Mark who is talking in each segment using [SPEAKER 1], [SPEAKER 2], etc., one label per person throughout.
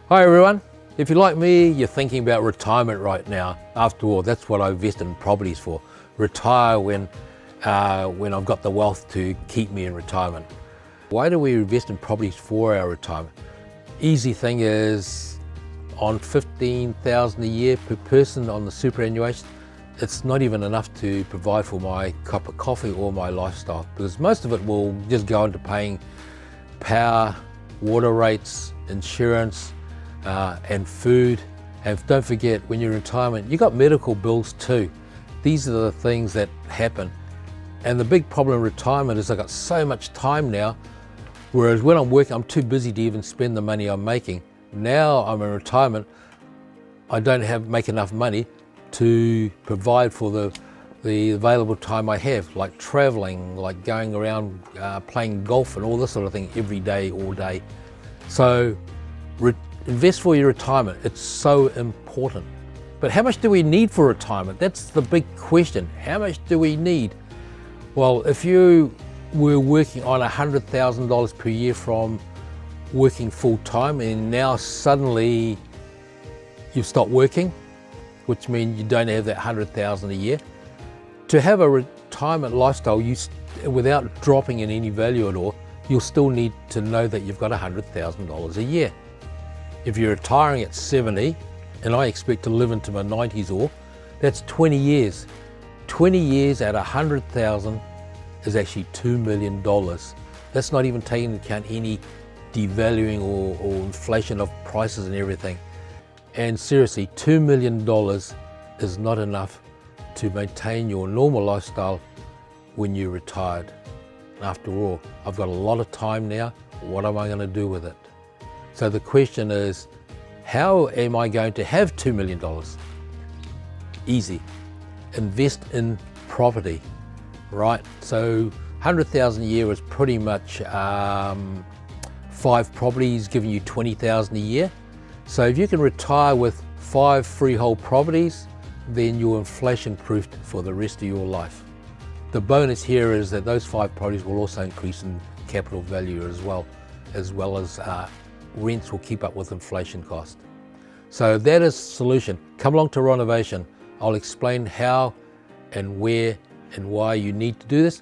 [SPEAKER 1] Hi everyone. If you're like me, you're thinking about retirement right now. After all, that's what I invest in properties for. Retire when I've got the wealth to keep me in retirement. Why do we invest in properties for our retirement? Easy thing is, on $15,000 a year per person on the superannuation, it's not even enough to provide for my cup of coffee or my lifestyle, because most of it will just go into paying power, water rates, insurance, and food. And don't forget, when you're in retirement, you got medical bills too. These are the things that happen. And the big problem in retirement is I got so much time now, whereas when I'm working, I'm too busy to even spend the money I'm making. Now I'm in retirement, I don't make enough money to provide for the available time I have, like traveling, like going around playing golf and all this sort of thing every day, all day. So invest for your retirement. It's so important. But how much do we need for retirement? That's the big question. How much do we need? Well, if you were working on $100,000 per year from working full time, and now suddenly you've stopped working, which means you don't have that $100,000 a year. To have a retirement lifestyle, without dropping in any value at all, you'll still need to know that you've got $100,000 a year. If you're retiring at 70, and I expect to live into my 90s or, that's 20 years. 20 years at 100,000 is actually $2 million. That's not even taking into account any devaluing or inflation of prices and everything. And seriously, $2 million is not enough to maintain your normal lifestyle when you're retired. After all, I've got a lot of time now. What am I going to do with it? So the question is, how am I going to have $2 million? Easy. Invest in property, right? So 100,000 a year is pretty much 5 properties giving you 20,000 a year. So if you can retire with 5 freehold properties, then you're inflation proofed for the rest of your life. The bonus here is that those 5 properties will also increase in capital value as well as rents will keep up with inflation cost. So that is the solution. Come along to Ronovation. I'll explain how and where and why you need to do this.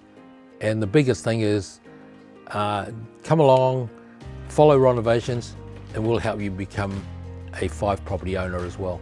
[SPEAKER 1] And the biggest thing is, come along, follow Ronovationz, and we'll help you become a 5 property owner as well.